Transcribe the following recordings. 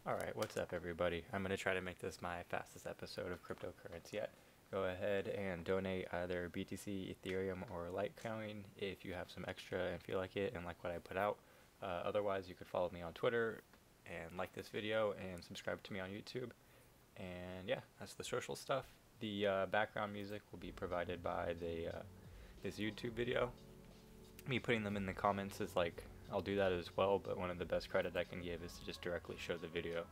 Alright, what's up everybody? I'm going to try to make this my fastest episode of cryptocurrency yet. Go ahead and donate either BTC, Ethereum, or Litecoin if you have some extra and feel like it and like what I put out. Otherwise, you could follow me on Twitter and like this video and subscribe to me on YouTube. And yeah, that's the social stuff. The background music will be provided by this YouTube video. Me putting them in the comments is like, I'll do that as well, but one of the best credit I can give is to just directly show the video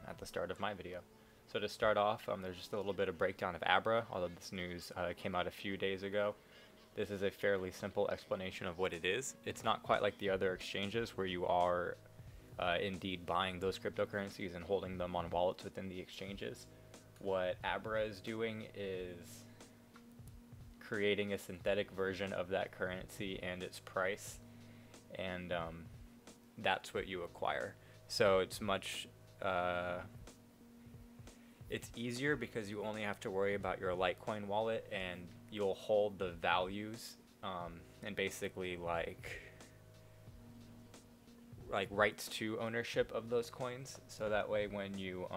at the start of my video. So to start off, there's just a little bit of breakdown of Abra, although this news came out a few days ago. This is a fairly simple explanation of what it is. It's not quite like the other exchanges where you are indeed buying those cryptocurrencies and holding them on wallets within the exchanges. What Abra is doing is creating a synthetic version of that currency and its price, and that's what you acquire. So it's much it's easier because you only have to worry about your Litecoin wallet, and you'll hold the values and basically like rights to ownership of those coins. So that way when you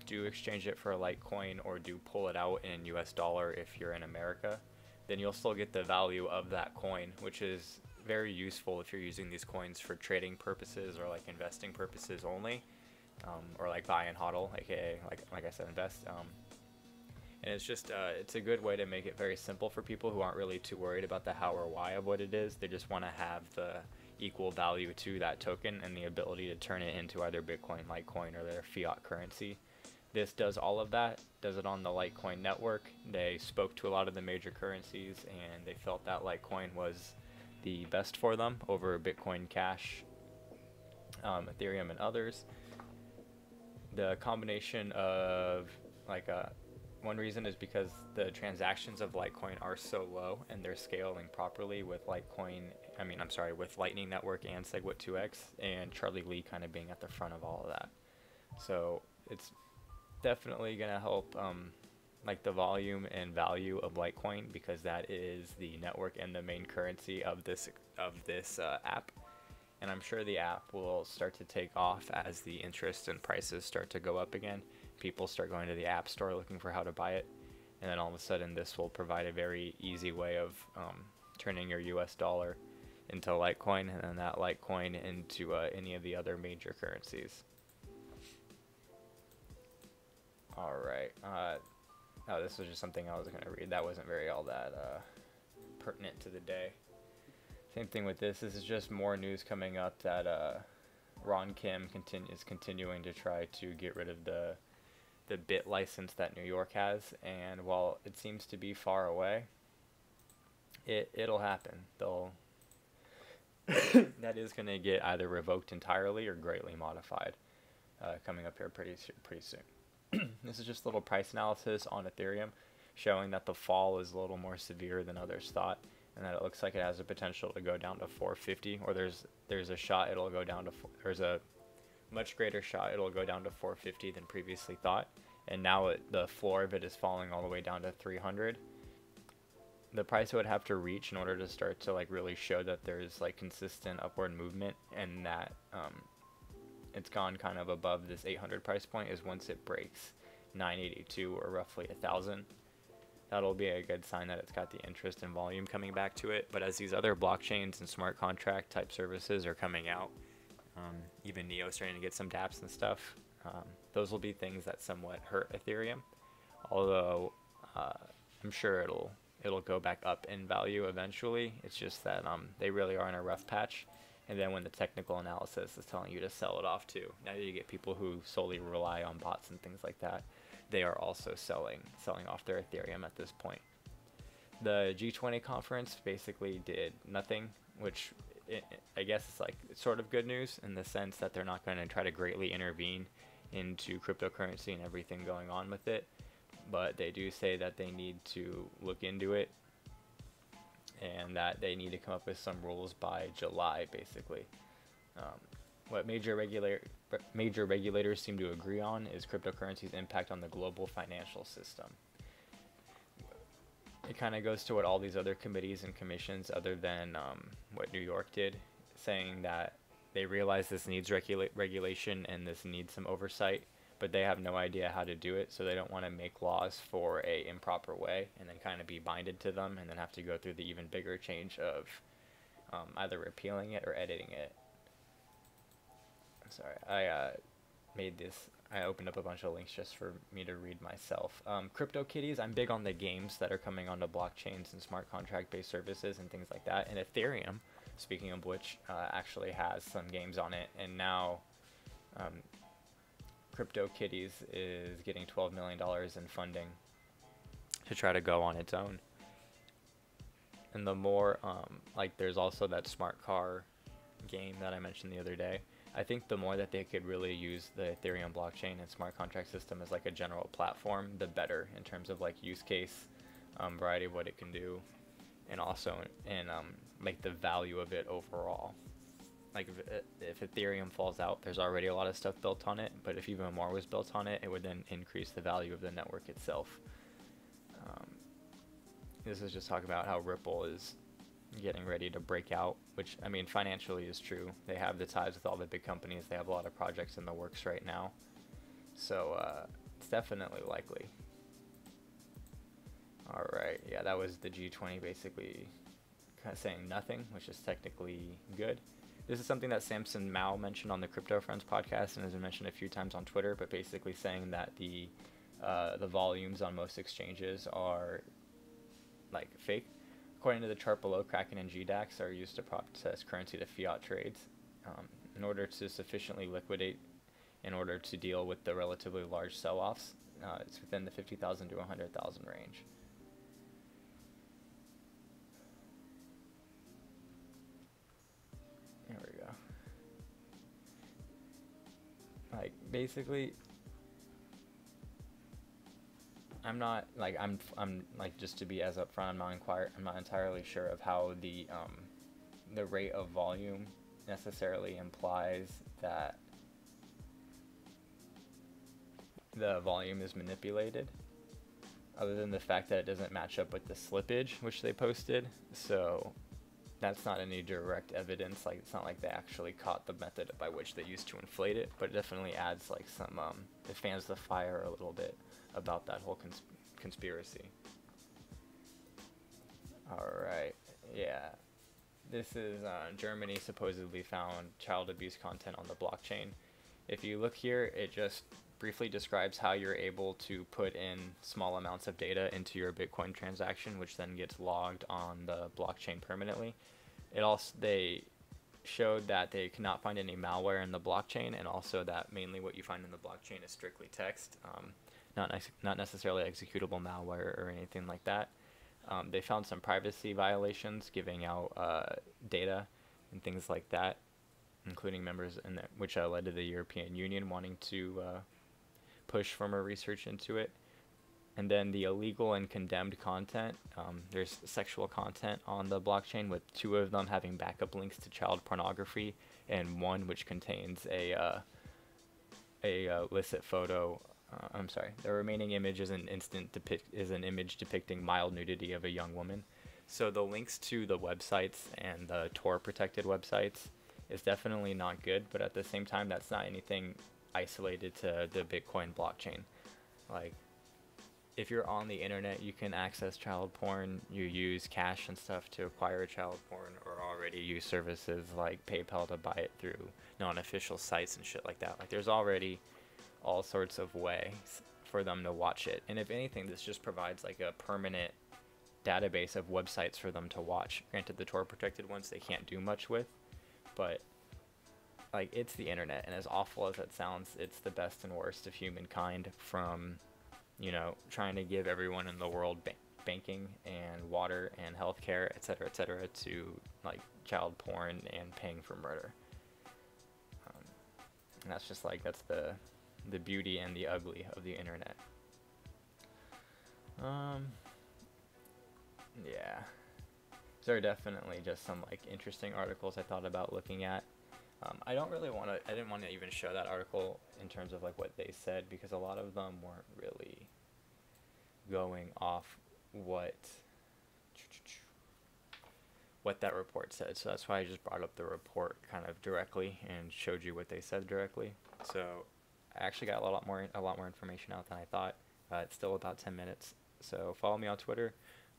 do exchange it for a Litecoin or do pull it out in US dollar if you're in America, then you'll still get the value of that coin, which is very useful if you're using these coins for trading purposes or like investing purposes only, or like buy and hodl, aka like I said, invest. And it's just it's a good way to make it very simple for people who aren't really too worried about the how or why of what it is. They just want to have the equal value to that token and the ability to turn it into either Bitcoin, Litecoin, or their fiat currency. This does all of that, does it on the Litecoin network. They spoke to a lot of the major currencies and they felt that Litecoin was the best for them over Bitcoin Cash, Ethereum, and others. The combination of one reason is because the transactions of Litecoin are so low and they're scaling properly with with Lightning Network and SegWit2x, and Charlie Lee kind of being at the front of all of that. So it's definitely going to help the volume and value of Litecoin, because that is the network and the main currency of this app. And I'm sure the app will start to take off as the interest and prices start to go up again. People start going to the app store looking for how to buy it, and then all of a sudden this will provide a very easy way of turning your US dollar into Litecoin, and then that Litecoin into any of the other major currencies. Alright, oh, this was just something I was going to read. That wasn't very all that pertinent to the day. Same thing with this. This is just more news coming up that Ron Kim is continuing to try to get rid of the bit license that New York has, and while it seems to be far away, it'll happen. That is going to get either revoked entirely or greatly modified coming up here pretty soon. This is just a little price analysis on Ethereum, showing that the fall is a little more severe than others thought, and that it looks like it has the potential to go down to 450, or there's a shot it'll go down to there's a much greater shot it'll go down to 450 than previously thought, and now the floor of it is falling all the way down to 300. The price it would have to reach in order to start to really show that there's consistent upward movement, and that it's gone kind of above this 800 price point, is once it breaks 982, or roughly 1,000. That'll be a good sign that it's got the interest and volume coming back to it. But as these other blockchains and smart contract type services are coming out, even Neo starting to get some dApps and stuff, those will be things that somewhat hurt Ethereum. Although I'm sure it'll go back up in value eventually. It's just that they really are in a rough patch. And then when the technical analysis is telling you to sell it off too, now you get people who solely rely on bots and things like that. They are also selling off their Ethereum at this point. The G20 Conference basically did nothing, which I guess it's sort of good news in the sense that they're not going to try to greatly intervene into cryptocurrency and everything going on with it. But they do say that they need to look into it, and that they need to come up with some rules by July, basically. What major regulators seem to agree on is cryptocurrency's impact on the global financial system. It kind of goes to what all these other committees and commissions, other than what New York did, saying that they realize this needs regulation and this needs some oversight, but they have no idea how to do it, so they don't want to make laws for a improper way and then kind of be binded to them and then have to go through the even bigger change of either repealing it or editing it. Sorry, I made this. I opened up a bunch of links just for me to read myself. CryptoKitties, I'm big on the games that are coming onto blockchains and smart contract-based services and things like that. And Ethereum, speaking of which, actually has some games on it. And now CryptoKitties is getting $12 million in funding to try to go on its own. And the more, like, there's also that smart car game that I mentioned the other day. I think the more that they could really use the Ethereum blockchain and smart contract system as like a general platform, the better in terms of like use case, variety of what it can do, and also in like the value of it overall. Like if Ethereum falls out, there's already a lot of stuff built on it, but if even more was built on it, it would then increase the value of the network itself. This is just talking about how Ripple is getting ready to break out, which, I mean, financially is true. They have the ties with all the big companies. They have a lot of projects in the works right now. So it's definitely likely. All right. Yeah, that was the G20 basically kind of saying nothing, which is technically good. This is something that Samson Mao mentioned on the Crypto Friends podcast and has been mentioned a few times on Twitter, but basically saying that the volumes on most exchanges are like fake. According to the chart below, Kraken and GDAX are used to process currency to fiat trades in order to sufficiently liquidate, in order to deal with the relatively large sell-offs. It's within the 50,000 to 100,000 range. There we go. Like, basically, I'm not like I'm like, just to be as upfront, I'm not entirely sure of how the rate of volume necessarily implies that the volume is manipulated, other than the fact that it doesn't match up with the slippage which they posted. So that's not any direct evidence. Like, it's not like they actually caught the method by which they used to inflate it, but it definitely adds like some it fans the fire a little bit about that whole conspiracy. Alright, yeah. This is Germany supposedly found child abuse content on the blockchain. If you look here, it just briefly describes how you're able to put in small amounts of data into your Bitcoin transaction, which then gets logged on the blockchain permanently. They showed that they cannot find any malware in the blockchain, and also that mainly what you find in the blockchain is strictly text. Not necessarily executable malware or anything like that. They found some privacy violations, giving out data and things like that, including members in there, which led to the European Union wanting to push for more research into it. And then the illegal and condemned content. There's sexual content on the blockchain, with 2 of them having backup links to child pornography, and 1 which contains a illicit photo. I'm sorry. The remaining image is an image depicting mild nudity of a young woman. So the links to the websites and the Tor protected websites is definitely not good, but at the same time, that's not anything isolated to the Bitcoin blockchain. Like, if you're on the internet, you can access child porn. You use cash and stuff to acquire child porn, or already use services like PayPal to buy it through non-official sites and shit like that. Like, there's already all sorts of ways for them to watch it. And if anything, this just provides like a permanent database of websites for them to watch. Granted, the Tor protected ones they can't do much with, but like, it's the internet, and as awful as it sounds, it's the best and worst of humankind, from, you know, trying to give everyone in the world banking and water and healthcare, etc., to like child porn and paying for murder. And that's just like, that's the beauty and the ugly of the internet. Yeah. So there are definitely just some like interesting articles I thought about looking at. I didn't want to even show that article in terms of like what they said, because a lot of them weren't really going off what what that report said. So that's why I just brought up the report kind of directly and showed you what they said directly. So I actually got a lot more information out than I thought. It's still about 10 minutes. So follow me on Twitter,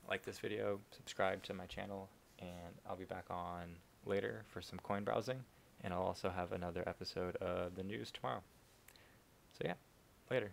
like this video, subscribe to my channel, and I'll be back on later for some coin browsing. And I'll also have another episode of the news tomorrow. So yeah, later.